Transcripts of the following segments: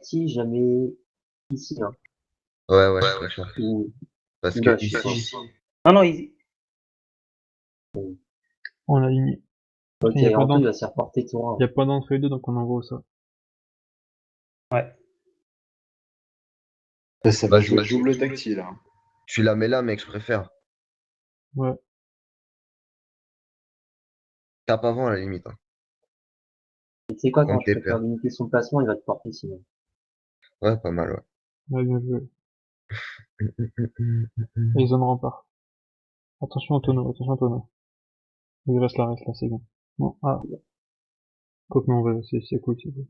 tactile, jamais ici, hein. Ouais, je préfère. Ou Parce là, que je sais pas. ici, Non, non, il... On a ligné. Ok, Il y a pas Anto, il d'entre- va se faire porter il tour y a pas d'entre les deux, donc on envoie ça. Ouais. Ça va jouer Vas-y. double tactile. Hein. tu la mets là, mec, je préfère. Ouais. Tape avant à la limite. Hein. Tu sais quoi, On quand je t'est préfère peur. limiter son placement, il va te porter sinon. Ouais, pas mal, ouais. Ouais, bien joué. Et zone rempart. Attention au tonneau, attention au tonneau. Il reste là, c'est bon. Bon, ah. Quoique non, ouais, c'est cool, c'est cool.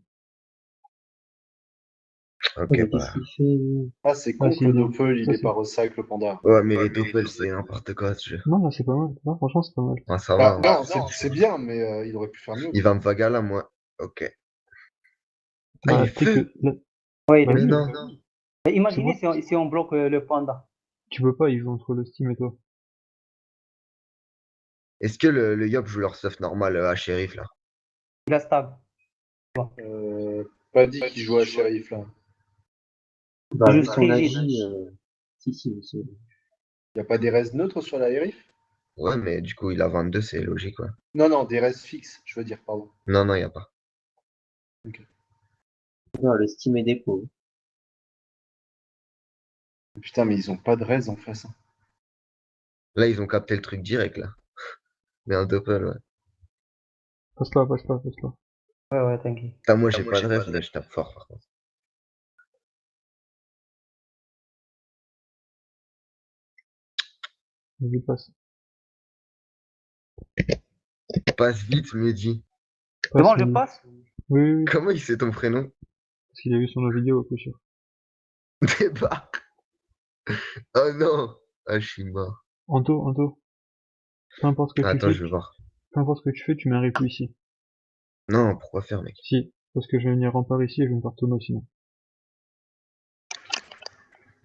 Ok, Mais bah. qu'est-ce qu'il fait, lui? Ah, c'est con Ah, que le c'est- Doppel, il ça, est c'est- pas recycle le panda. Ouais, mais les Doppel, c'est n'importe quoi, ce jeu. Non, là, c'est pas mal. Non, franchement, c'est pas mal. Ah, ça Bah, va. Hein. non, c'est bien, mais il aurait pu faire mieux. Il va me vagala, moi. Ok. Ah, Bah, il tu sais que, feu. là, Ouais, il bah est Mais oui, non. Mais imaginez Tu si on bloque le panda. tu peux pas, ils jouent entre le Steam et toi. Est-ce que le Yop joue leur stuff normal à shérif, là? Il a stab. Pas dit qu'il joue à shérif là. Bah, vu Juste son rigide. agi, si. Y a pas des restes neutres sur la hérif? Ouais, mais du coup, il a 22, c'est logique, ouais. Non, des restes fixes, je veux dire, pardon. Non, il n'y a pas. Non, le Steam est dépôt. Putain, mais ils ont pas de res en face. Hein. Là, ils ont capté le truc direct, là. Mais un Doppel, ouais. Passe là, passe là, passe là. Ouais, t'inquiète. Putain, moi, j'ai pas de rêve, mais je tape fort, par contre. Vas-y, passe. Passe vite, me dit. C'est bon, Passe, je Mehdi. passe? Oui, oui, oui. Comment il sait ton prénom? Parce qu'il a vu sur nos vidéos, peu cher. Débat. Oh non. Ah, je suis mort. Anto. Peu importe ce que tu Attends, fais, je vais voir. peu importe ce que tu fais, tu mets un replay ici. Non, pourquoi faire, mec? Si. Parce que je vais venir rempart ici et je vais me faire tonneau sinon.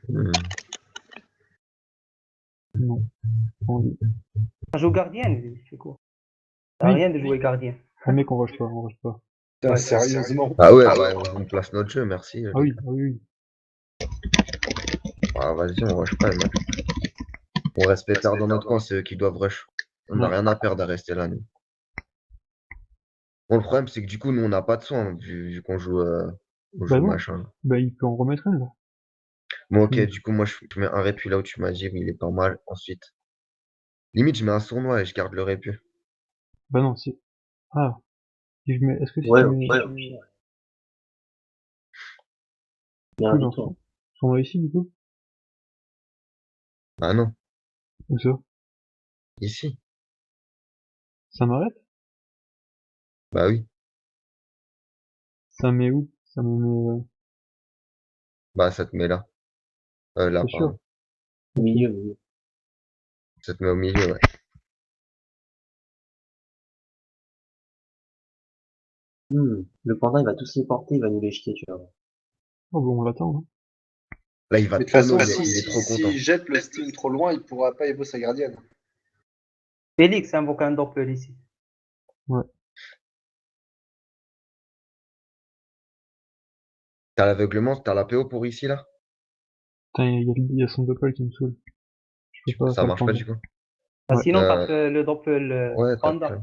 Hmm. Non. Pas envie. Ça joue gardien, lui, c'est quoi? Ça a Oui. rien de jouer gardien. Ah mec, on rush pas, on rush pas. Putain, Ouais. sérieusement. Ah ouais, bah, on place notre jeu, merci. Ah oui, ah oui, oui. Ah, vas-y, on rush pas, mec. On reste pétard dans notre coin, c'est eux qui doivent rush. On n'a Ouais. rien à perdre à rester là, nous. Bon, le problème, c'est que du coup, nous, on n'a pas de soin, vu qu'on joue, on joue Bah non. machin. Bah il peut en remettre un là. Bon, ok, Mm. du coup, moi, je mets un répu là où tu m'as dit, il est pas mal. Ensuite, limite, je mets un sournois et je garde le répu. Bah non, c'est. Ah. Si je mets. Est-ce que si Ouais, tu mets. bien Plus du dans tout. son ici du coup? Ah non, Où ça? ici. Ça m'arrête? Bah oui. Ça met où? Ça me met. Bah, ça te met là. Là, C'est sûr. pardon. Au milieu. Ça te met au milieu, ouais. Le panda, il va tous les porter, il va nous les jeter, tu vois. Oh bon, on l'attend. Hein. Là, il va Mais de toute façon, tonneau, il est trop content. s'il jette le Steam trop loin, il pourra pas évo sa gardienne. Félix invoque un doppel ici. T'as l'aveuglement, t'as la PO pour ici, là? Putain, il y a son doppel qui me saoule. Je peux pas Ça le marche pas prendre. du coup. Ah, Ouais. sinon, tape le doppel Ouais, t'as panda. peur.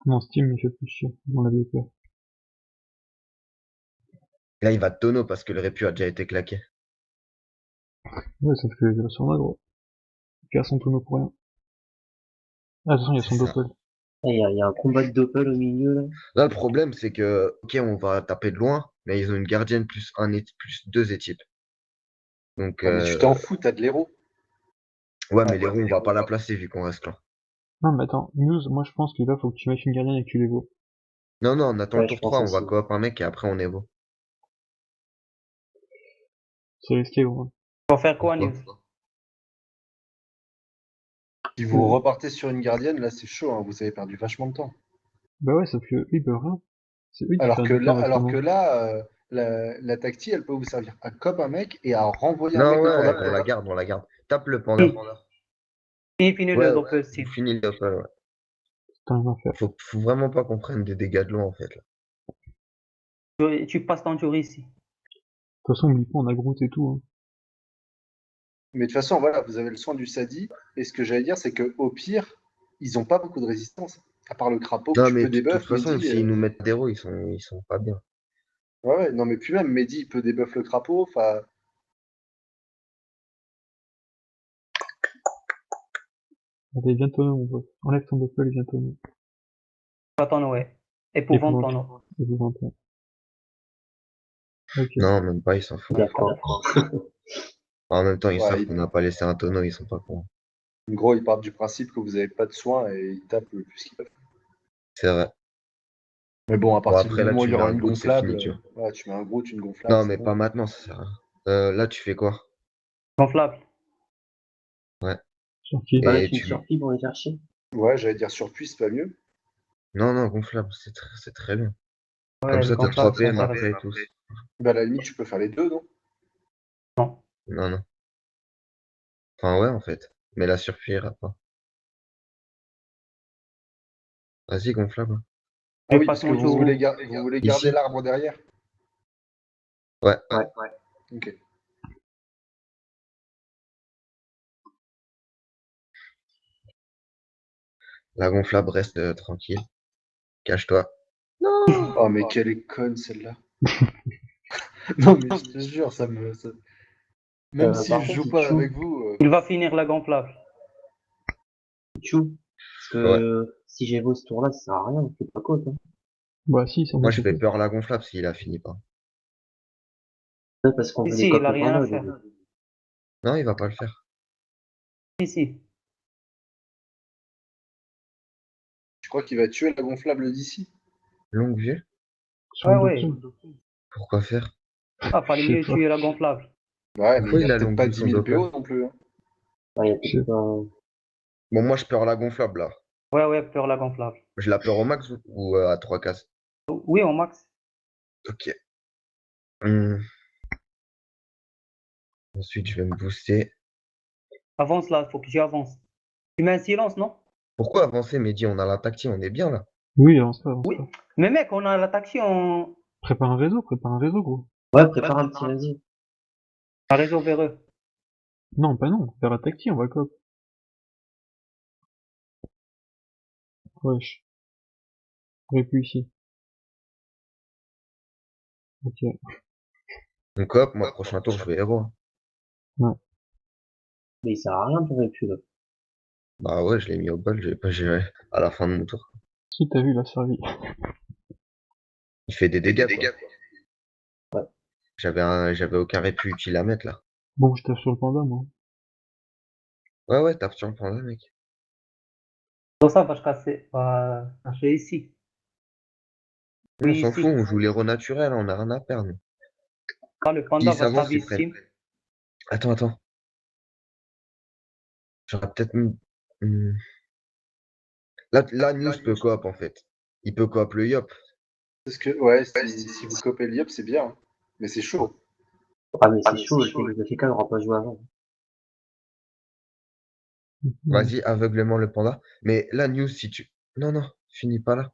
Non, Steam, il fait plus chier. On l'avait peur. Là, il va tonneau parce que le répu a déjà été claqué. Ouais, ça fait la sournois, gros. Il perd son tonneau pour rien. Ah, de toute façon, il y a son C'est ça. doppel. Il y a un combat de doppel au milieu, là. Là, le problème, c'est que, ok, on va taper de loin, mais ils ont une gardienne plus plus deux équipes. Donc, Ouais, mais tu t'en fous, t'as de l'héros. ouais, mais les roues, on va pas la placer vu qu'on reste là. Non, mais attends, News, moi je pense que là, faut que tu mettes une gardienne et que tu les vois. Non, on attend Ouais, le je tour pense 3, on va aussi. coop un mec et après on évo. C'est risqué, gros. Faut faire quoi, Pourquoi News? Si vous repartez sur une gardienne, là c'est chaud, hein, vous avez perdu vachement de temps. Bah ouais, sauf que eux, ils peuvent rien. C'est eux qui Alors perdent que du temps là, la tactique, elle peut vous servir à cop un mec et à renvoyer un Non, mec ouais, devant on d'après. la garde, on la garde. Tape le panda. Fini Ouais, le doppel, Steve. fini le doppel, ouais. Putain, à faire. Faut vraiment pas qu'on prenne des dégâts de l'eau en fait. Là. Tu passes ton tour ici. toute façon, oublie pas, on a Groot et tout. Hein. Mais de toute façon, voilà, vous avez le soin du Sadi. Et ce que j'allais dire, c'est que au pire, ils ont pas beaucoup de résistance. À part le crapaud que Non, tu mais peux de toute débuff, façon, Mehdi. s'ils nous mettent des héros, ils sont pas bien. Ouais, non, mais puis même, Mehdi, il peut débuff le crapaud. Enfin, Allez, viens tonneau, mon pote. Enlève ton buffle et viens tonneau. Pas ton ouais. Épouvante ton nom. Épouvantail. Ok. Non, même pas, ils s'en foutent. D'accord. En même temps, ils Ouais, savent qu'on n'a pas laissé un tonneau, ils sont pas cons. en gros, ils partent du principe que vous avez pas de soins et ils tapent le plus qu'ils peuvent. C'est vrai. Mais bon, à Bon, partir du après, là, moment où il tu y mets aura un une Groot, c'est gonflable, fini, tu vois. voilà, tu mets un Groot, une gonflable. Non, c'est mais bon. pas maintenant, ça sert à rien. Là, tu fais quoi? Gonflable. Sur qui? Pas Et mettre une tu... surprise pour les faire chier. Ouais, j'allais dire surpuis, c'est pas mieux. Non, non, gonflable, c'est très bien. Ouais, Comme les ça, t'as gonflables 3 PM sont après et intéressants. tout. Bah, à la limite, tu peux faire les deux, non? Non. Non, non. Enfin, ouais, en fait. Mais la surpris ira pas. Vas-y, gonflable. Ah Mais oui, pas parce que ton vous jour. voulez, vous voulez garder Ici. l'arbre derrière. Ouais. Ouais. Ok. La gonflable reste tranquille. Cache-toi. Oh, mais quelle est conne celle-là. Non, mais je te jure, même si Par je contre, joue pas Pichou, avec vous. Il va finir la gonflable. Pichou, parce Ouais. que si j'ai beau ce tour-là, ça sert à rien, c'est pas côte. Hein. Bah si, c'est Moi, je fais peur à la gonflable s'il a fini pas. Ouais, parce qu'on veut Ici, les il copes a le rien panda à au faire. début. Non, il va pas le faire. Ici. Je crois qu'il va tuer la gonflable d'ici. Longue vue? sur Ouais, le ouais. doppel. Pourquoi faire? Ah, fallait Je sais mieux pas. tuer la gonflable. Ouais, mais Pourquoi il il a a peut-être longue pas vue 10 son 000 doppel? PO non plus. Hein. Ouais, il y a Je sais peut-être un... Bon, moi, je peur la gonflable, là. Ouais, ouais, peur la gonflable. Je la peur au max ou à 3 cases? Oui, au max. Ok. Hum. Ensuite, je vais me booster. Avance là, faut que j'y avance. Tu mets un silence, non? Pourquoi avancer, Mehdi? On a la tactique, on est bien, là. Oui, avance pas, avance Oui. pas. Mais mec, on a l'attaque on Prépare un réseau, gros. Ouais, prépare un petit, vas-y. a réseau véreux. Non, pas non. Faire la tactique, on va cop. Wesh. J'aurais pu ici. Ok. Donc, hop, moi, prochain tour, je vais héros. Mais il sert à rien ton répu, là. Bah ouais, je l'ai mis au bol, j'ai pas géré à la fin de mon tour. Si t'as vu, il a servi. Il fait des dégâts, quoi. Ouais. J'avais aucun répu utile à mettre, là. Bon, je tape sur le panda, moi. Ouais, ouais, tape sur le panda, mec. Pour ça, va se casser. Va chercher ici. On Oui, s'en ici. fout, on joue l'héros naturel, on a rien à perdre. Ah, le panda S'il va s'avance, il s'aviser. Attends. J'aurais peut-être mis... Là, News peut coop, en fait. Il peut coop le Yop. Parce que, ouais, si vous copez l'IOP, c'est bien. Hein. Mais c'est chaud. Ah, mais c'est chaud, le FK n'aura pas joué avant. Vas-y, aveuglement le panda. Mais là, News, si tu... Non, finis pas là.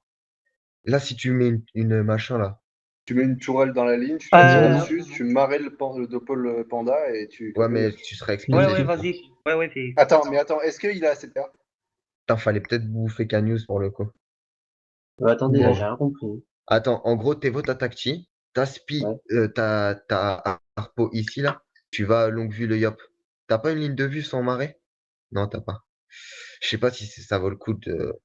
Là, si tu mets une machin, là. Tu mets une tourelle dans la ligne, tu t'attires Euh, dessus, tu marrais le Dopol panda et tu Ouais, copes le mais IOP. tu serais Ouais, exposé, ouais, du coup. vas-y. Ouais, ouais, fais. Attends, est-ce qu'il a assez peur? Putain, fallait peut-être bouffer qu'un News pour le coup. Attendez, là, Bon. j'ai rien compris. Attends, en gros, t'évoques ta tactique, t'as spi, Ouais. t'as harpo ici, là, tu vas longue vue le yop. T'as pas une ligne de vue sans marais? Non, t'as pas. Je sais pas si ça vaut le coup de...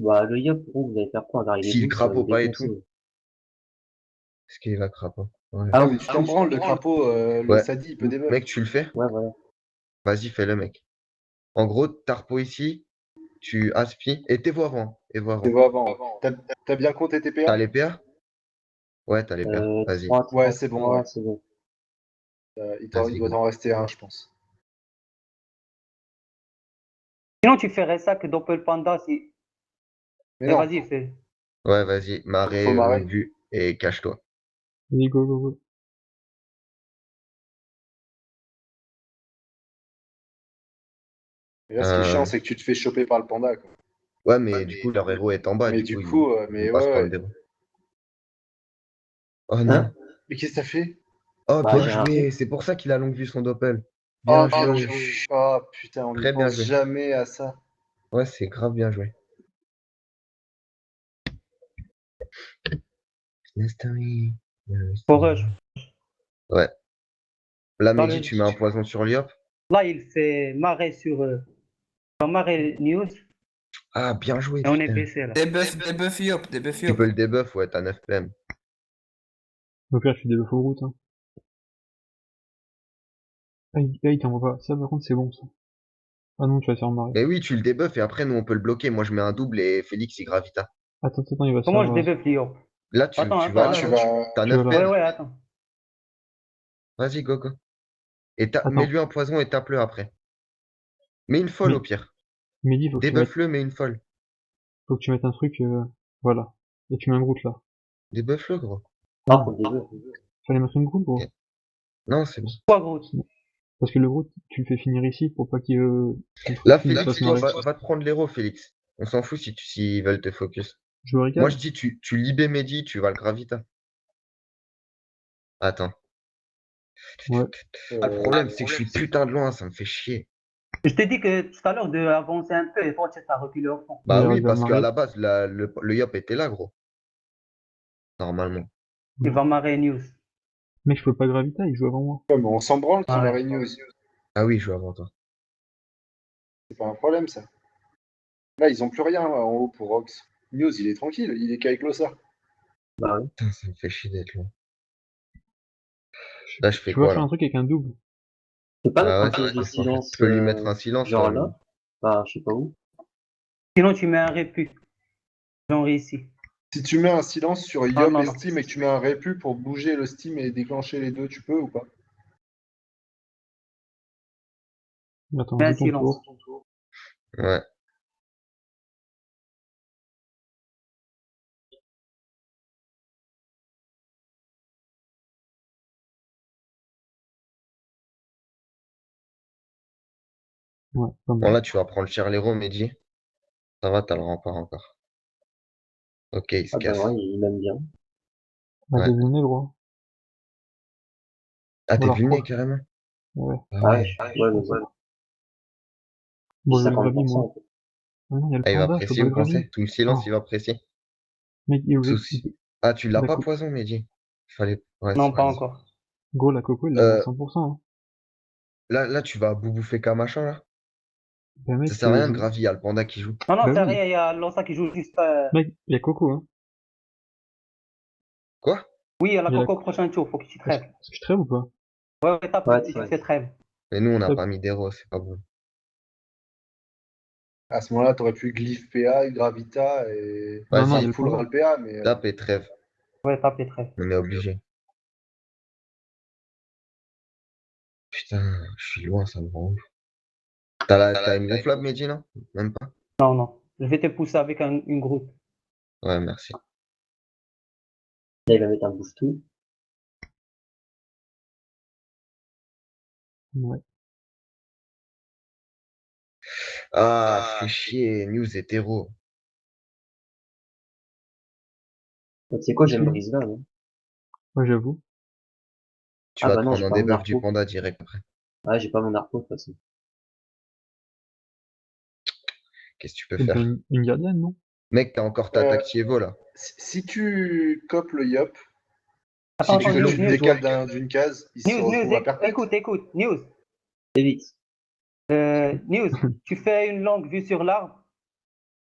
Bah, le Yop, gros, vous allez faire quoi? Regarde, il est Si le boost, il va crapaud vous pas et défoncer. tout. Est-ce qu'il va crapaud? Ouais. Ah Non, oui, mais tu t'en branles, le crapaud, le Ouais. Sadi, il peut débuff. Mec, tu le fais? ouais, voilà. Vas-y, fais-le, mec. En gros, t'arpo ici, tu aspi, et t'es voix avant. Et voix Tu avant. vois avant. T'as bien compté tes T'as PA? les PA? Ouais, t'as les PA. Vas-y. 3, Ouais, c'est bon, ouais. c'est bon. Il Vas-y, doit go. t'en rester un, je pense. Sinon, tu ferais ça que Doppel Panda si. Mais Mais non, vas-y, fais. Ouais, vas-y. Marais, Faut marrer. longue vue, et cache-toi. Vas-y, go. Et là, ce qui est chiant, Euh, c'est que tu te fais choper par le panda, quoi. Ouais, mais du coup, leur héros est en bas, Mais du du coup, coup, ils mais vont pas se ouais. prendre des... Oh Hein? non. Mais qu'est-ce que t'as fait? Oh, Bah, bien j'ai joué. C'est pour ça qu'il a longue vue son doppel. Oh, Bien joué. oh, putain, on Très ne bien pense joué. jamais à ça. Ouais, c'est grave bien joué. Mystery. Pour rush. Ouais. Là, Dans Mehdi, le- tu mets un poison sur Liop. Là, il fait marée sur marée news Ah, bien joué, et on est putain. PC là. Debuff Yop, debuff Tu Yop. peux le debuff, ouais, t'as 9 PM. Au pire, je fais des buffs aux routes, hein. Ah, il t'envoie pas. Ça, par contre, c'est bon, ça. Ah non, tu vas te faire marrer. Mais oui, tu le debuff et après, nous, on peut le bloquer. Moi, je mets un double et Félix, il gravita. Attends, il va se Comment faire... je débuff Lyon? Là, Attends, tu vas attends, là. Tu attends. vas. T'as Tu 9 vas là. Ouais, PM. ouais, attends. Vas-y, go. Et Attends. mets-lui un poison et tape-le après. Mets une folle Mais- au pire. Mehdi, Debuff-le, mets une folle. faut que tu mettes un truc, voilà. Et tu mets un Groot, là. Debuff-le, gros. Ah, faut le début. Fallait mettre une Groot, gros. Ok. Non, c'est bon. Quoi, Groot? Parce que le Groot, tu le fais finir ici pour pas qu'il Là, qu'il se Félix, fasse toi, marrer. va te prendre l'héros, Félix. On s'en fout s'ils veulent te focus. Je me Moi, régale. je dis, tu libères Mehdi, tu vas le gravita. Attends. Ouais. Ah, le problème, c'est que je suis putain de loin, ça me fait chier. Je t'ai dit que tout à l'heure d'avancer un peu et toi, tu as reculé au fond. Bah Il oui, arrive à parce qu'à marrer. la base, le Yop était là, gros. Normalement. Il va marrer news. Mec, je peux pas graviter, il joue avant moi. Ouais, mais on s'en branle qu'il Ah va ouais. news. Ah oui, je joue avant toi. C'est pas un problème, ça. Là, ils ont plus rien en haut pour Rox. News, il est tranquille, il est qu'avec Losa. Bah oui. Putain, ça me fait chier d'être loin. Là, je fais Tu vas quoi, faire là? un truc avec un double. Tu peux pas Bah ouais, mettre un piège de c'est quoi? silence, Tu peux lui mettre un silence, genre toi, là. Bah, je sais pas où. Sinon, tu mets un répu. Genre ici. Si tu mets un silence sur Ah, Yop non, et non. Steam et que tu mets un répu pour bouger le Steam et déclencher les deux, tu peux ou pas? Attends, Mets un joue ton silence. tour. Ouais. Ouais, pas Bon, mal. là, tu vas prendre cher l'héros, Mehdi. Ça va, t'as le rempart encore. Ok, il se Ah bah casse. ouais, il m'aime bien. Ah, Ouais. t'es venu, gros. Ah, t'es Alors, vulné, quoi? carrément? Ouais. Ah Ah ouais, ouais. ouais, mais ouais. Bon, je vais le gravi, 50%. moi. En fait. Ah non, il y a le Ah, il va panda, je peux apprécier pas le ou penser? gravi. Tout le silence, Oh. il va apprécier. Mec, Souci. Ah, tu l'as la pas co- poison, Mehdi? Fallait. Ouais, Non, c'est pas vrai. encore. Gros, la coco, il l'a mis à Euh, 100%, hein. là, tu vas bouffer qu'un machin, là? Bah, Ça mec, sert à rien de gravi, il y a le panda qui joue. Non, non, Bah c'est oui. rien. Il y a Lança qui joue juste. Mec, il y a coco, hein. Quoi? Oui, il y a la Il y a la coco au prochain tour. Faut que tu Est-ce trêves. est-ce que je trêve ou pas? Ouais, tape Ouais, et tu ouais. fais trêve. Mais nous, on n'a Top. pas mis d'héros, c'est pas bon. À ce moment-là, t'aurais pu glyph PA, Gravita et. Non, non, il y a Vas-y, le full panda. ral PA, mais. tape et trêve. Ouais, tape et trêve. On est obligé. Putain, je suis loin, ça me rend ouf. T'as une gonflable, Mehdi, non? Même pas? Non, non. Je vais te pousser avec une groupe. Ouais, merci. Là, il va mettre un boost tout. Ouais. Ah, fais chier, news hétéro. Tu sais quoi, j'aime Ok. Brise là, non? Ouais, j'avoue. Tu Ah vas bah te non, prendre j'ai un pas mon debuff du arpo. panda direct après. Ouais, j'ai pas mon arpo de toute façon. Qu'est-ce que tu peux Et t'as faire? une gardienne, non? Mec, t'as encore ta Tactievo là. Si tu copes le Yop, si Attends, tu, attends, fais news, tu le news. décales d'une case, il se News, retrouve à news, perpète. écoute, news. C'est vite. News, tu fais une longue vue sur l'arbre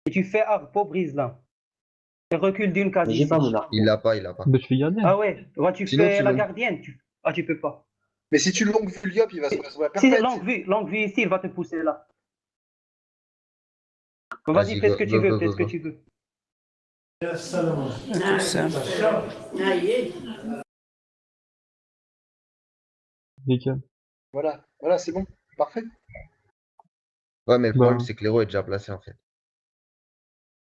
et tu fais arbre brise là. Et recule d'une case Mais j'ai ici. pas mon arpo. Il l'a pas. Bah, tu fais gardienne. Ah ouais, ouais, tu Sinon, fais tu la l'as. gardienne. Ah, tu peux pas. Mais si tu longue vue le Yop, il va se retrouver à Si perpète. longue vue ici, il va te pousser là. Bon, vas-y, Vas-y, fais go, ce que tu go, veux, go, fais go, ce que go. tu veux. Tout simple. Décale. Voilà, c'est bon. Parfait. Ouais, mais le problème, Bah, c'est que l'héros est déjà placé en fait.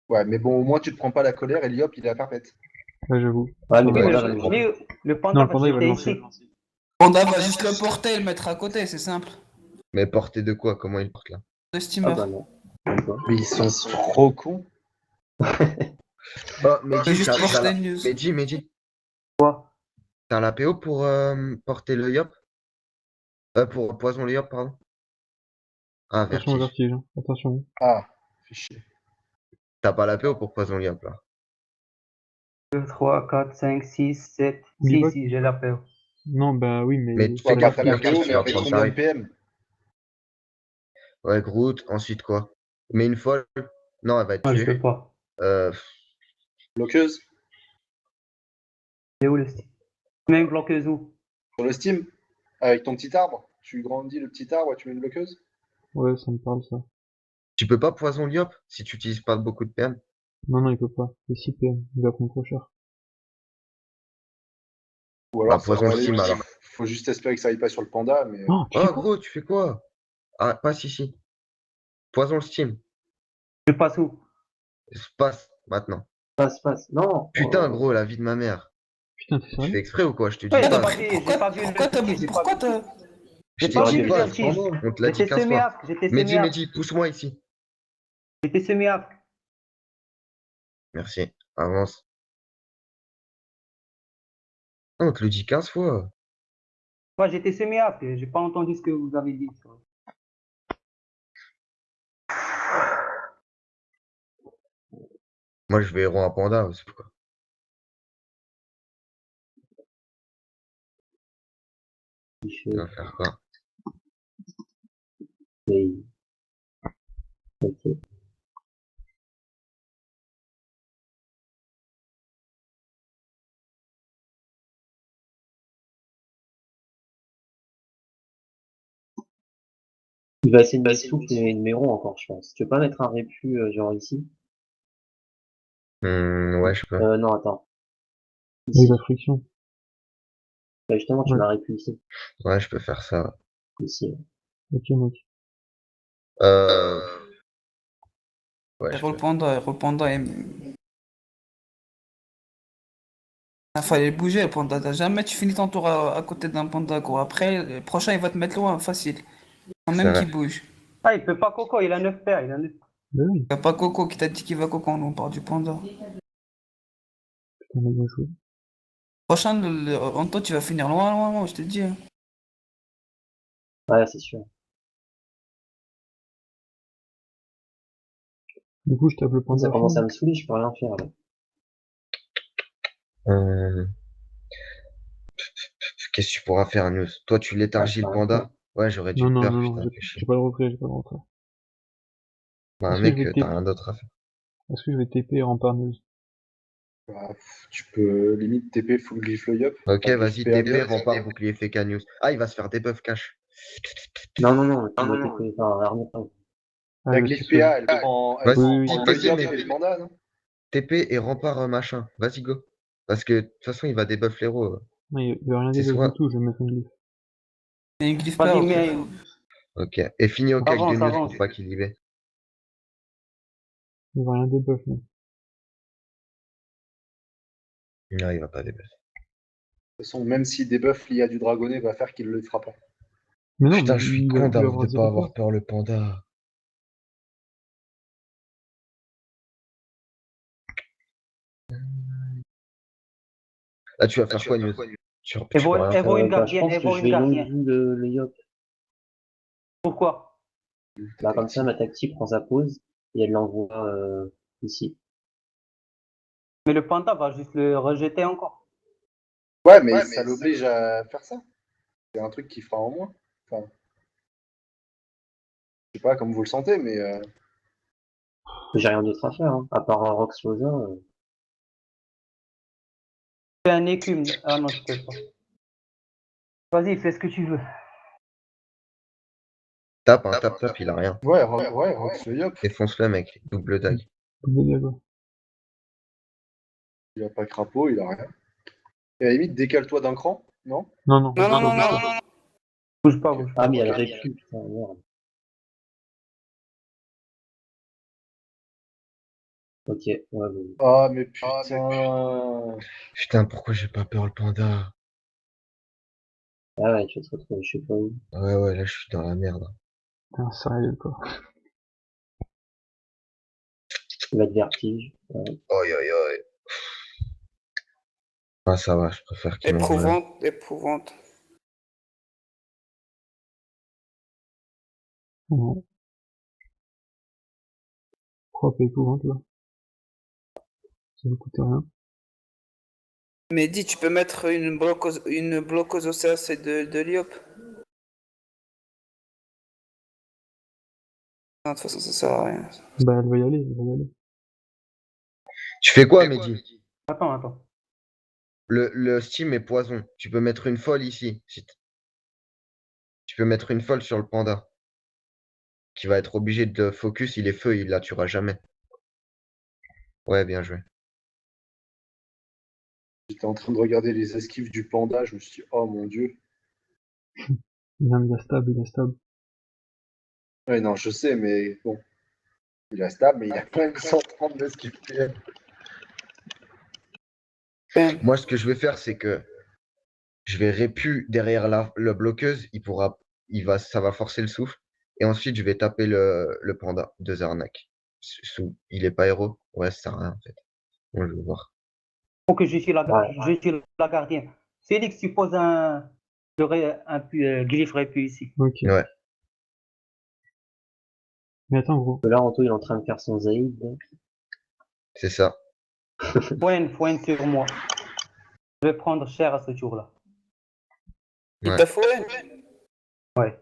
Ouais, mais bon, au moins tu te prends pas la colère et le Yop, il est à perpète. ouais, j'avoue. Ouais, mais Oui, Ouais, le mais panda je va nous comprends. jeter. le panda Non, le va panda, il va le jeter lancer. ici. Panda va juste le porter et le mettre à côté, c'est simple. Mais porté de quoi? Comment il porte là? Le Ah steamer. bah non. Même pas. Mais ils sont trop cons. Oh, Mehdi, juste porter une news. Mehdi. Quoi? T'as la PO pour porter le yop? Pour poison le yop, pardon. Ah, Attention au vertige. vertige, hein. Attention. Ah, fais chier. T'as pas la PO pour poison le yop, là. 2, 3, 4, 5, 6, 7. Oublie pas Si, j'ai la peur. Non, bah oui, mais Mais tu Ouais, fais t'as car quoi t'as comme la vertige. PO, vertige? mais Tu vas avec prendre combien de tarif. PM? Ouais, Groot, ensuite quoi? Mais une folle? Non, elle va être Moi, je tuée. peux pas. Euh, Bloqueuse? C'est où le style? Mets une bloqueuse où? Sur le Steam? Avec ton petit arbre? Tu grandis le petit arbre et tu mets une bloqueuse? Ouais, ça me parle ça. tu peux pas poison le yop si tu utilises pas beaucoup de PM. Non, non, il peut pas. C'est 6 PM. Il va prendre trop cher. Ou Bah, alors ça poison va le aller. sim alors. Faut juste espérer que ça aille pas sur le panda, mais. Oh, tu fais Oh, quoi? gros, tu fais quoi? Ah, passe ici. Poison le steam. Je passe où? Passe maintenant. Passe. Non. Putain, gros, la vie de ma mère. Putain, t'es Tu sérieux? fais exprès ou quoi? Je te dis Ouais, j'ai Pourquoi pas passe. t'as vu, pris- j'ai pas vu le pourquoi t'as- vertige, j'ai pas pourquoi vu. t'as- Je J'ai t'ai pas T'aurais dit vu dû le rester passe. sur vertige. moi. On te l'a dit J'étais 15 fois. semi-arc, j'étais Mehdi, semi-arc. Mehdi, pousse-moi ici. J'étais semi-arc. Merci. Avance. Ah, on te le dit 15 fois. Moi, j'étais semi-arc, j'ai pas entendu ce que vous avez dit. Moi, je vais héros un panda. C'est pourquoi. Il Il fait. va faire quoi? Et- Ok. Il va essayer de mettre souffle et numéro encore, je pense. Tu veux pas mettre un répu, genre ici? Ouais, je peux. Non, attends. Oui, Ici. la friction. Bah, justement, tu Ouais. m'as répu ici. Ouais, je peux faire ça. Ici. Ok, mec. Euh, ouais, je peux. Héros Panda, il fallait le bouger, le panda. Jamais tu finis ton tour à côté d'un panda, gros. Après, le prochain, il va te mettre loin, facile. Sans C'est même vrai. qu'il bouge. Ah, il peut pas Coco, il a 9 paires, il a 9. Bah oui, Y a pas Coco qui t'a dit qu'il va Coco, on parle du panda. putain, on a bien joué. Prochain, Anto, tu vas finir loin, je te dis, hein. Ouais, c'est sûr. Du coup, je tape le Ça panda à commence fond. à me saouler, je peux rien faire, là. Euh, Qu'est-ce que tu pourras faire, News? Toi, tu Ah, je léthargies peux le rien faire. panda? Ouais, j'aurais dû Non, le non, peur, non, non, putain, fais j'ai chier. pas le retrait, j'ai pas le retrait. Bah, Est-ce que je mec, vais t'as TP, rien d'autre à faire. est-ce que je vais TP en parneuse? Bah, tu peux limite TP full glyph le yop. Ok, Enfin, glyph vas-y, PA TP, yop. rempart, bouclier, FK, News. Ah, il va se faire debuff cash. Non, tu dois TP, enfin, armure pas. Ah, La je glyph suis sûr. PA, elle prend, elle Vas-y, Oui, prend oui, le TP, yop mais et le panda, non? TP et rempart machin. Vas-y, go. Parce que, de toute façon, il va debuff l'héros. non, il y a rien C'est des du soit. tout, je vais mettre un glyph. Et une glyphe pas, Vas-y, ok. mais Ok. Et fini au cache de avance, News avance. pour pas qu'il y ait. Il y a rien des buffs, mec. Non, il va pas debuff. De toute façon, même si debuff lié à du dragonnet va faire qu'il le fera pas. Mais non, Putain, mais je suis il con va de avoir pas 0 avoir peur. peur le panda. Là, tu vas faire quoi, News? Tu peux rien faire. Evo une Je gardienne, pense que Evo je une vais longue gardienne. vue le yop. Pourquoi? Bah, comme ça, ma tactique prend sa pause et elle l'envoie ici. Mais le panda va juste le rejeter encore. Ouais, mais ça l'oblige à faire ça. C'est un truc qu'il fera en moins. Enfin, je sais pas comme vous le sentez, mais J'ai rien d'autre à faire, hein, à part un Rock Exploser. Fais un écume. Ah non, je peux pas. Vas-y, fais ce que tu veux. Tape, un tap, il a rien. ouais, Rox le yop, Défonce-le, mec. Double dague. Double dagger. il a pas crapaud, il a rien. Et à la limite, décale-toi d'un cran, non? Non, non, Non, non, bouge non, pas, non, bouge pas. non. Bouge pas, bouge pas. Ah, mais il y a le répu, putain, merde. Ok, ouais, bon. Ah, mais putain. Putain, pourquoi j'ai pas peur le panda? Ah ouais, tu vas te retrouver, je sais pas où. Ouais, là, je suis dans la merde. Putain, sérieux, quoi. Il va être vertige. Ouais. Oi, oi, oi. Ah, ça va, je préfère qu'il m'envoie là. Éprouvante, éprouvante. Ouais. Propre et épouvante, là. Ça ne coûte rien. Mais dis, tu peux mettre une bloqueuse OCAC de l'IOP. Non, de toute façon, ça sert à rien. Bah, elle va y aller, elle va y aller. Tu fais quoi, Mehdi? Attends. Le Steam est poison. Tu peux mettre une folle ici. Tu peux mettre une folle sur le panda. Qui va être obligé de focus, il est feu, il la tuera jamais. Ouais, bien joué. J'étais en train de regarder les esquives du panda, je me suis dit, oh mon dieu. Non, il est stable, il est stable. Ouais, non, je sais, mais bon. Il est stable, mais il a quand même 130 d'esquives PM. Bam. Moi, ce que je vais faire, c'est que je vais répu derrière la bloqueuse, ça va forcer le souffle. Et ensuite, je vais taper le panda de Zarnak. Il est pas héros? Ouais, ça sert à rien, en fait. Moi, je vais voir. Faut que je suis Ouais. la gardienne. Félix, tu poses un glyphe répu ici. Ok. Ouais, Mais attends, gros. Là, Anto, il est en train de faire son Zaïd. c'est ça. Foine sur moi. Je vais prendre cher à ce tour-là. Il Ouais. t'a foué? Ouais.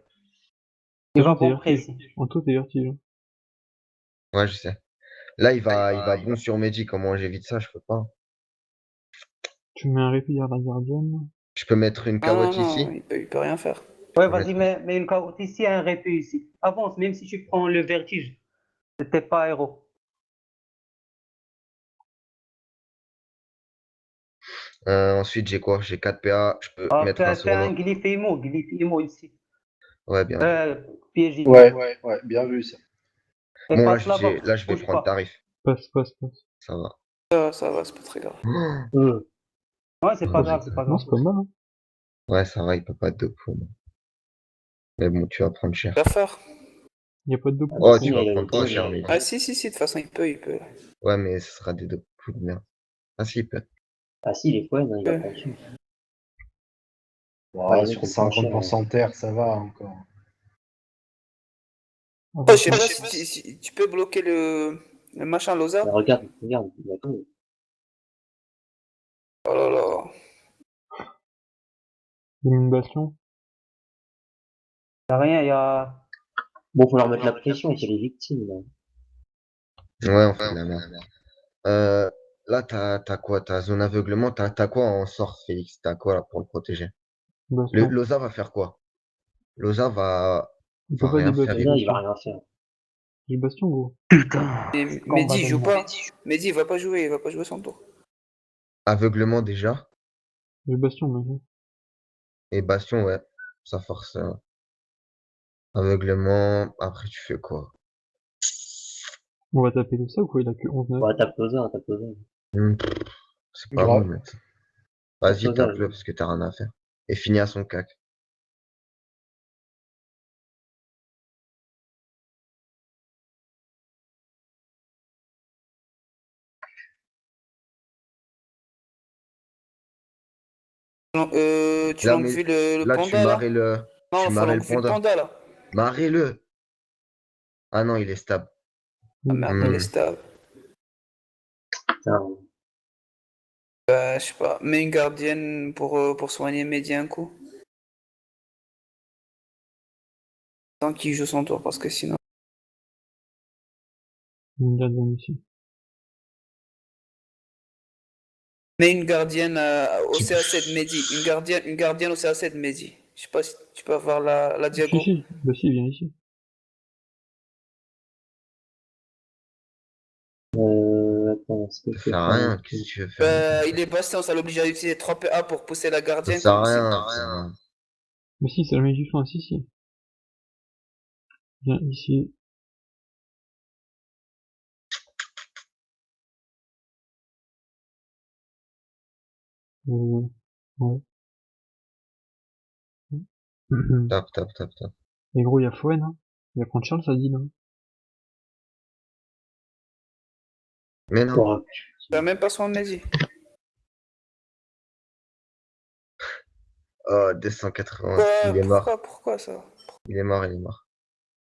Il va T'es rentrer vertige. ici. Anto, t'es vertige. Ouais, je sais. Là, il va bon sur Mehdi. Comment j'évite ça? Je peux pas. Tu mets un répit à la gardienne. Je peux mettre une Non, carotte non, ici. il peut rien faire. Ouais, Je peux vas-y, mettre- mets une carotte ici, un répu ici. Avance, même si tu prends le vertige. T'es pas héros. Ensuite, j'ai quoi? J'ai 4 PA. Je peux Ah, mettre un fais un sournois. glyphe IMO ici. Ouais, bien vu. Piège IMO. Ouais, bien vu ça. Et Bon, passe là-bas, là, je vais bouge prendre pas. tarif. Passe. Ça va. Ça va, c'est pas très grave. Ouais, c'est pas grave, c'est pas Non, grave. c'est pas mal, hein. Ouais, ça va, il peut pas te pour moi. Mais bon, tu vas prendre cher. Il va faire. Y a pas de deux Ah, Oh, bah, tu si, vas il y a prendre trop des cher, Mehdi. Ah si, de toute façon, il peut. Ouais, mais ce sera des deux coups de merde. Ah, si, il peut. Ah si, il est foine, il va prendre dessus. Bon, Ouais, sur mec, on prend cher. 50% terre, ça va encore. Ah, Oh, je sais bah, pas si tu peux bloquer le machin Loza. Mais regarde, il a tout. Oh là là. il y a une bastion. Y'a rien, y'a. Bon, faut leur mettre la pression, c'est les victimes, là. Ouais, on fait de la merde. Là, t'as quoi? T'as zone aveuglement. T'as quoi en sort, Félix? T'as quoi là pour le protéger? Bastion. Loza va faire quoi? Loza Il peut va pas rien débloquer faire. Là, il va rien faire. J'ai bastion, gros. Putain. Et Mehdi, il joue pas. Mehdi, il va pas jouer son tour. Aveuglement déjà. J'ai bastion, mais. Et Bastion, ouais. Ça force. Aveuglement. Après, tu fais quoi? On va taper le ça ou quoi? Il a que 11-9. Ouais, tape Loza. C'est pas bon, mec. Vas-y, Loza, tape-le parce que t'as rien à faire. Et finis à son cac. Tu Là, langues mais vu le là, tu panda là? marrais le. Non, Tu il faut marrais langue le vu le panda. panda là. Marrais-le. Ah non, il est stable. Ah merde, il est stable. Putain. Bah, je sais pas. Mets une gardienne pour soigner Mehdi un coup. Tant qu'il joue son tour, parce que sinon. Une gardienne ici. Mets une gardienne au Tu- CAC de Mehdi. Une gardienne au CAC de Mehdi. Je sais pas si tu peux avoir la diago. Si. Bah si, viens ici. Attends, est-ce que Ça je sert peux à faire un rien. Qu'est-ce que truc? tu veux faire? Il est bastion, ça l'oblige à utiliser 3 PA pour pousser la Ça gardienne sert comme à ici. rien. Mais si, ça le met du fin. Si. Viens ici. Ouais. Tape. Et gros, il y a Foen, hein. Il va prendre Charles, ça dit, là. Mais non. Oh, T'as même pas soin de Mehdi. Oh, 280. Il est mort. Pourquoi ça? Il est mort, il est mort.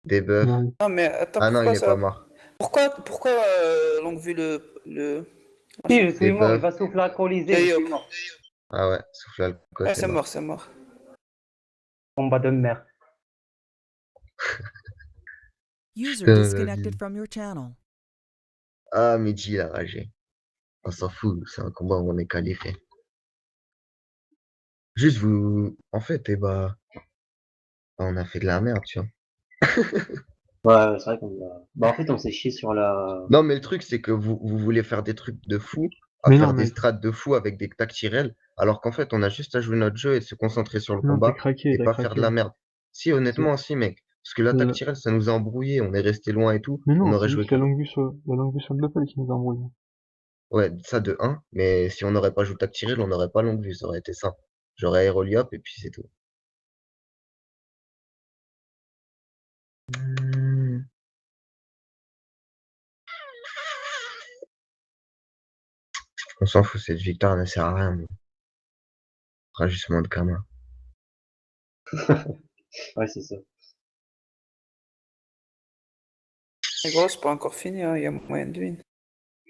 Debuff. Non, Non, mais attends, Ah non, il pourquoi est ça? pas mort. Pourquoi longue vue le... Si, je suis mort, il Debuff. va souffler alcoolisé, je suis mort. Ah ouais, souffle à le côté. Ah, c'est mort, c'est mort. Combat de merde. User Putain, disconnected vas-y. from your channel. Ah, Mehdi, il a ragé. On s'en fout, c'est un combat où on est qualifié. Juste vous. En fait, on a fait de la merde, tu vois. Ouais, c'est vrai qu'on a... Bah, en fait, on s'est chié sur la... Non, mais le truc, c'est que vous voulez faire des trucs de fou, à Mais faire non, des mec. strats de fou avec des tactirels, alors qu'en fait, on a juste à jouer notre jeu et se concentrer sur le Non, t'as combat craqué, et t'as pas faire de craqué. la merde. Si, honnêtement, si, mec. Parce que la Le- tactirel, ça nous a embrouillé, on est resté loin et tout. Mais On non, aurait c'est joué juste la longue vue sur le level qui nous a embrouillé. Ouais, ça de 1, mais si on n'aurait pas joué tactirel, on n'aurait pas longue vue, ça aurait été simple. J'aurais aéroliop et puis c'est tout. Hmm. On s'en fout, cette victoire ne sert à rien. Mais... On fera juste moins de Kama. Ouais, c'est ça. Mais gros, c'est pas encore fini, hein, il y a moyen de win.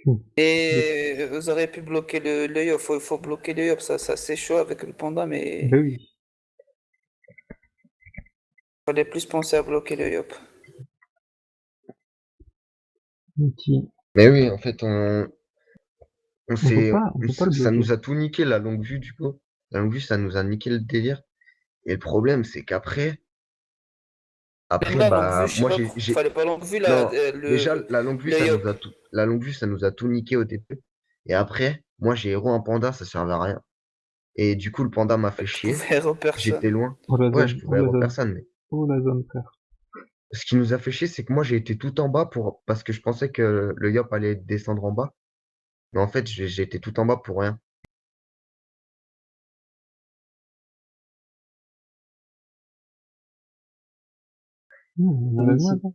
Hmm. Et vous auriez pu bloquer le Yop, faut bloquer le Yop, ça c'est chaud avec le panda, mais Ben oui. fallait plus penser à bloquer le Yop. Petit. Mais oui, en fait, On peut pas le ça bloquer. nous a tout niqué la longue vue du coup. La longue vue, ça nous a niqué le délire. Et le problème, c'est qu'après, Même la longue bah, vue, je sais moi pas j'ai, pourquoi, fallait pas longue vue, là, non, déjà, la longue vue, le ça nous Yop. a tout, la longue vue, ça nous a tout niqué au début. Et après, moi, j'ai héros un panda, ça servait à rien. Et du coup, le panda m'a fait Tu chier. pouvais héros J'étais personne. loin. Oh la Ouais, zone, je oh pouvais la héros zone, personne, mais oh la zone, frère. ce qui nous a fait chier, c'est que moi, j'ai été tout en bas parce que je pensais que le Yop allait descendre en bas. Mais en fait, j'ai été tout en bas pour rien. On a la zone, là.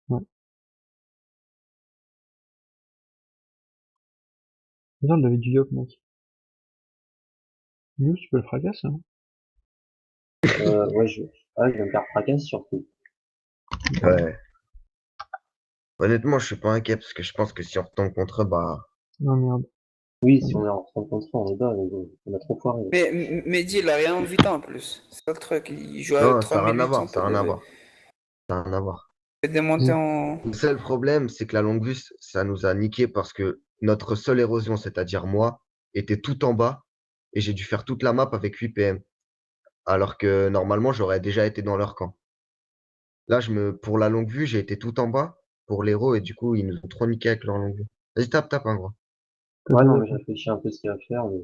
Ouais. Là, on avait du yop, mec. Nous, tu peux le fracasser, hein. Ouais, je vais me faire fracasser surtout. Ouais. Honnêtement, je suis pas inquiet parce que je pense que si on retombe contre eux, bah, Non, merde. Oui, si on est en 30 contre 1, on est bas, mais bon, on a trop foiré. Mais Mehdi, il a rien en vita en plus. C'est ça le truc, il joue à non, ça n'a rien à 3800 voir, ça n'a rien à PV. voir. Ça n'a rien à voir. Il fait des montées en... Le seul problème, c'est que la longue vue, ça nous a niqué parce que notre seule érosion, c'est-à-dire moi, était tout en bas et j'ai dû faire toute la map avec 8 PM. Alors que normalement, j'aurais déjà été dans leur camp. Là, pour la longue vue, j'ai été tout en bas pour l'héros et du coup, ils nous ont trop niqué avec leur longue vue. Vas-y, tape, hein, gros. Ouais, non, mais j'ai réfléchi un peu ce qu'il va faire, mais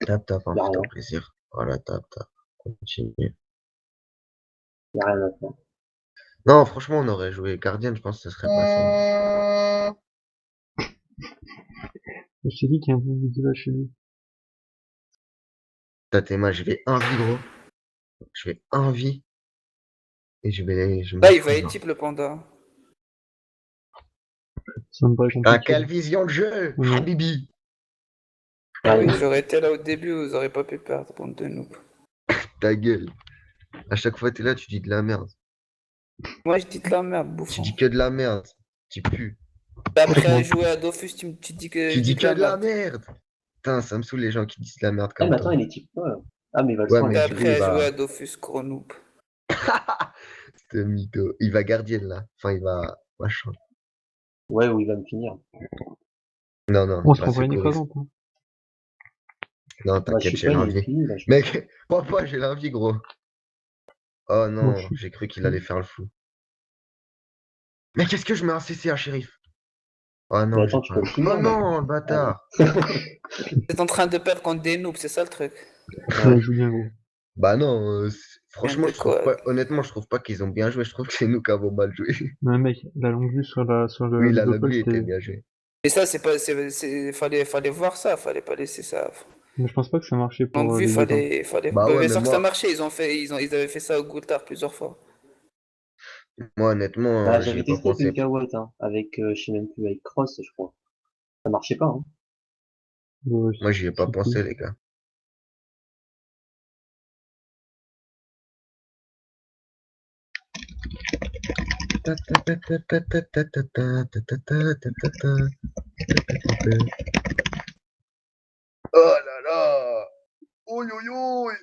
Tape, hein, y a fais-toi rien. plaisir. Voilà, tape. Continue. Y a rien à faire. Non, franchement, on aurait joué Guardian, je pense que ce serait passé. Je t'ai dit qu'il y a un peu de vidéo chez lui. Tatema, je vais 1 vie, gros. Je vais 1 vie. Et je Là, me il va fous, étype le panda. Ça me paraît Ah, compliqué. quelle vision de jeu, Ouais. Habibi. Ouais, Oui, j'aurais été là au début, vous aurez pas pu perdre, bande de noob. Ta gueule. À chaque fois, t'es là, tu dis de la merde. Moi, je dis de la merde, Tu bouffon. dis que de la merde. Tu pues. Après jouer à Dofus, tu dis que Tu je dis dis que de la merde. merde. Putain, ça me saoule les gens qui disent de la merde Eh, comme mais toi. attends, il est type quoi, là? Ah, mais il va le Ouais, soin, mais là. du coup, Après il jouer à va. Dofus, gros noob. Ce mytho. Il va gardien là. Enfin, il va. Machin. Ouais, où il va me finir. Non, On il se va prend pas une secourir. écrasante, hein. Non, Bah, je t'inquiète, sais j'ai pas, il est l'envie. fini, là. Mec, papa, j'ai l'envie, gros. Oh Bon, non, j'ai cru qu'il allait faire le fou. Mais qu'est-ce que je mets un CC à shérif? Oh Mais non, j'ai attends, tu pas. peux le Oh finir, mec. non, le bâtard. T'es en train de perdre contre des noobs, c'est ça le truc. Ouais, il joue bien, gros. Bah non, franchement, de je trouve quoi? pas. Honnêtement, je trouve pas qu'ils ont bien joué. Je trouve que c'est nous qui avons mal joué. Mais mec, la longue vue sur le Oui, la Ludopol, lobby était c'était... bien jouée. Et ça, c'est pas, fallait voir ça, fallait pas laisser ça. Mais je pense pas que ça marchait Longue pour vue, les autres, hein. fallait. Bah Bah, ouais, bien mais sûr que ça marchait, ils avaient fait ça au Goultard plusieurs fois. moi honnêtement, Bah, j'y ai j'avais pas testé avec une pensé. cacahuète, hein, avec, je sais même plus, avec Cross, je crois. Ça marchait pas, hein. Ouais, Moi, j'y ai pas c'est pensé, cool. les gars. Oh là là! Oi, oi, oi!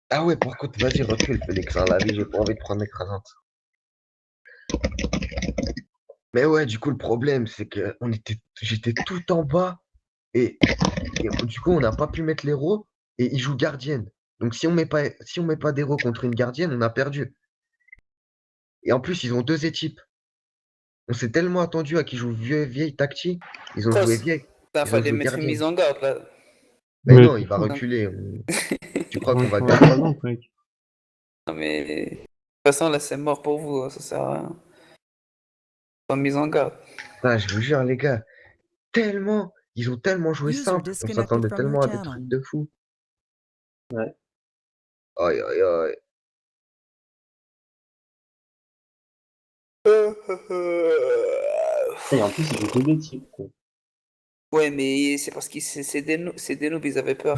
Ah ouais, par contre, vas-y, recule, Félix, hein, la vie, j'ai pas envie de prendre l'écrasante. Mais ouais, du coup, le problème, c'est que j'étais tout en bas et du coup, on n'a pas pu mettre l'héros et il joue gardienne. Donc, si on met pas d'héros contre une gardienne, on a perdu. Et en plus, ils ont deux équipes. On s'est tellement attendu à qu'ils jouent vieille tactique. Ils ont joué Cos, vieille. là, Ils ont fallait joué mettre une mise gardienne. en garde, là. Mais Mais non, t'es il va fou. reculer. Tu crois Ils qu'on vont va prendre gagner? l'écrasante, mec. Non, mais de toute façon, là, c'est mort pour vous, hein, ça sert à rien. Pas mise en garde. Ah, je vous jure, les gars, ils ont tellement joué User simple. On disconnected s'attendait from your tellement à des channel. trucs de fou. Ouais. Aïe, aïe, aïe. Et en plus, ils jouent double type, quoi. Ouais, mais c'est parce que c'est des noobs, ils avaient peur.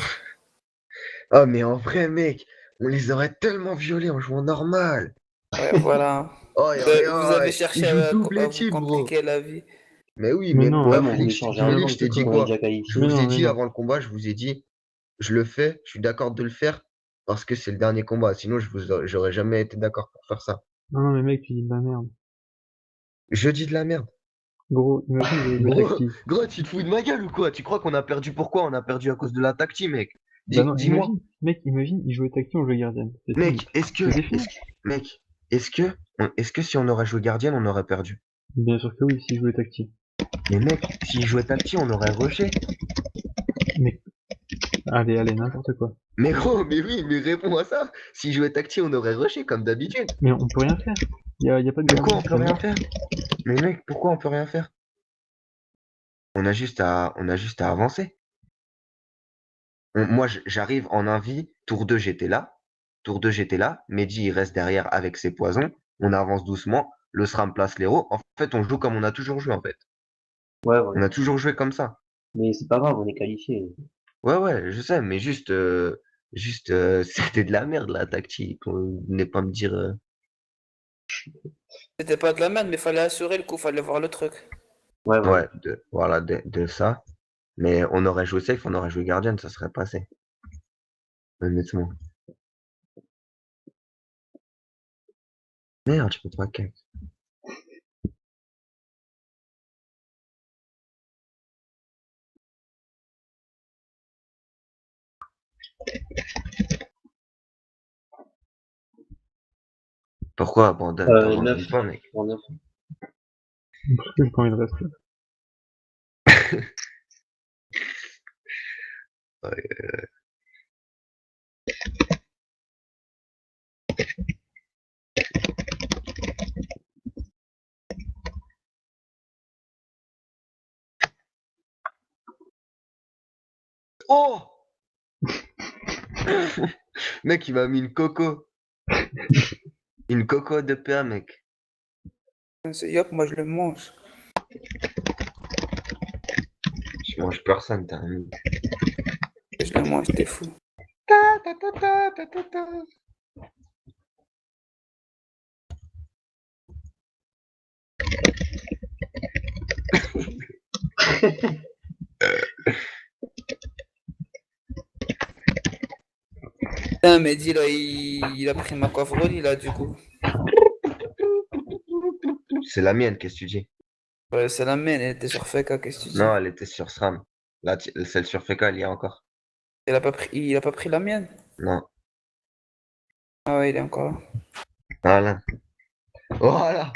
Ah, mais en vrai, mec, on les aurait tellement violés en jouant normal. Ouais, voilà. Aïe, aïe, Vous avez aïe. Ils cherché jouent à double vous type, bro. compliquer la vie. Mais oui, Mais mais non. Ouais, moi, mais on voulait Félix, changer un Félix, nom, je t'ai c'est dit qu'on est quoi? déjà Je qualifié. Mais vous ai non, mais dit non. avant le combat, je vous ai dit, je le fais, je suis d'accord de le faire parce que c'est le dernier combat. Sinon, j'aurais jamais été d'accord pour faire ça. Non, non, mais mec, tu dis de la merde. Je dis de la merde. Gros, imagine, j'avais joué Gros, Tacti. gros, tu te fous de ma gueule ou quoi? Tu crois qu'on a perdu pourquoi? On a perdu à cause de la tactique, mec. Bah non, Dis-moi, imagine, il jouait Tacti, on jouait gardienne. C'est fini. mec, C'était fini. mec, est-ce que si on aurait joué gardienne, on aurait perdu? Bien sûr que oui, s'il jouait Tacti. Mais mec, s'il jouait tactique, on aurait rushé. Mais, allez, n'importe quoi. Mais gros, mais oui, mais réponds à ça. S'il jouait tactique, on aurait rushé comme d'habitude. Mais on peut rien faire. Y a pas de Pourquoi gardien, on peut c'est rien mort. faire? Mais mec, pourquoi on peut rien faire? On a juste à avancer. Moi, j'arrive en invie. Tour 2, j'étais là. Tour 2, j'étais là. Mehdi, il reste derrière avec ses poisons. On avance doucement. Le SRAM place l'héros. En fait, on joue comme on a toujours joué, en fait. Ouais, On voilà. a toujours joué comme ça. Mais c'est pas grave, on est qualifié. Ouais, ouais, je sais, mais c'était de la merde, la tactique. On n'est pas me dire. C'était pas de la merde, mais fallait assurer le coup, fallait voir le truc. Ouais, voilà. Ouais, voilà, de ça. Mais on aurait joué safe, on aurait joué gardienne, ça serait passé. Honnêtement. Merde, je peux pas cake. Pourquoi abandonne? Neuf. T'abandonnes pas, mec. Pour 9. Parce que j'ai pas envie de rester. Ouais. Oh! Mec, il m'a mis une coco. Une coco de pain, mec. Yop, moi je le mange. Je mange personne, t'as un. Je le mange, t'es fou. Putain, Mehdi, là, il a pris ma coiffeuse, là, du coup. C'est la mienne, qu'est-ce que tu dis? Ouais, c'est la mienne, elle était sur FK, qu'est-ce que tu dis? Non, elle était sur SRAM. Là, celle sur FK, elle y est encore. Il a pas pris la mienne? Non. Ah ouais, il est encore là. Voilà. Voilà.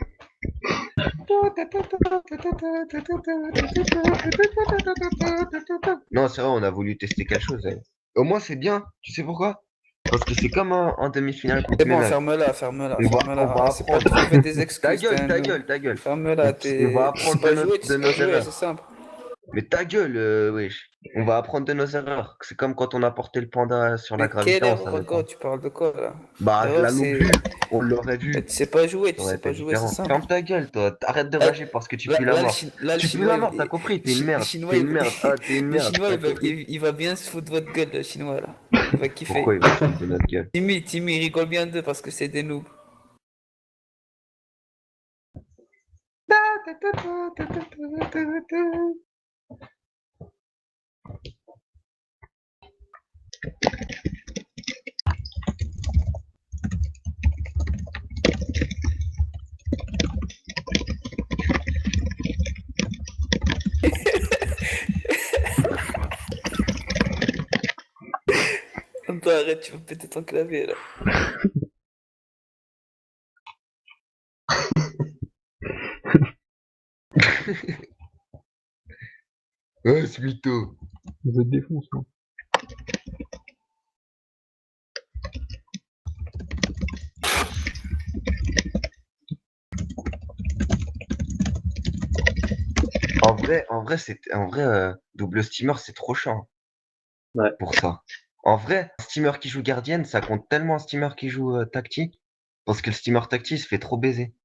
Non, c'est vrai, on a voulu tester quelque chose. Au moins, c'est bien. Tu sais pourquoi? Parce que c'est comme en demi-finale contre C'est bon, Ménage. ferme-la, On va ferme-la. C'est pas apprendre. trouver des Ta excuses, gueule, t'es un ta noob. gueule, ta gueule. Ferme-la, On va apprendre tu sais pas de jouer, nos c'est erreurs. simple. Mais ta gueule, wesh. On va apprendre de nos erreurs. C'est comme quand on a porté le panda sur la Mais quelle gravité, on erreur savait encore? pas. Tu parles de quoi là? Bah L'erreur là non c'est. plus, on l'aurait Tu vu. sais pas jouer, tu Ça aurait sais été pas jouer, c'est différent. simple. Ferme ta gueule, toi. Arrête de Là, rager parce que tu pues la mort. là, le Tu pues chinois, la mort, t'as compris, t'es une Le merde. chinois, T'es une merde. Ah, t'es une le merde, chinois t'as compris? il va bien se foutre de votre gueule, le chinois là. Il va kiffer. Pourquoi il va se foutre de notre gueule? Timmy, il rigole bien d'eux parce que c'est des noobs. Attends, arrête, tu vas péter ton clavier là. Ouais, ce mytho. Vous êtes des fous, ça. Double steamer, c'est trop chiant Ouais. pour ça. En vrai, un steamer qui joue gardienne, ça compte tellement un steamer qui joue tactique, parce que le steamer tactique se fait trop baiser.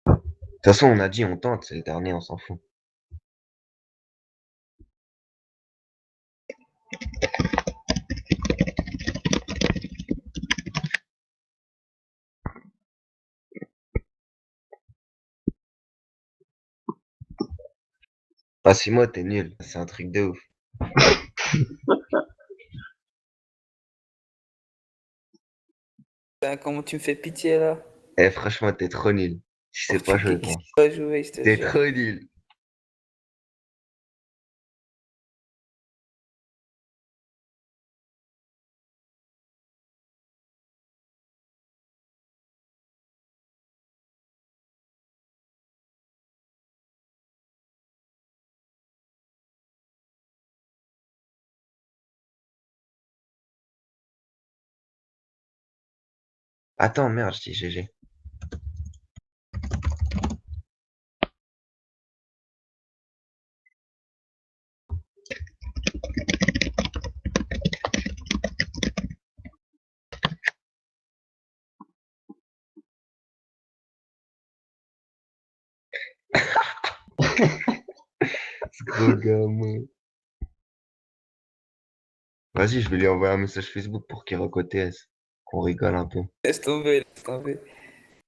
De toute façon, on a dit on tente, c'est le dernier, on s'en fout. Ah, si moi, t'es nul, c'est un truc de ouf. Putain, comment tu me fais pitié là? Eh, franchement, t'es trop nul. Tu sais pas jouer, Qui toi. sait pas jouer, je te T'es jure. trop nul. Attends, merde, je dis GG. Ce gros gamin. Vas-y, je vais lui envoyer un message Facebook pour qu'il recote TS. Qu'on rigole un peu. Laisse tomber, laisse tomber.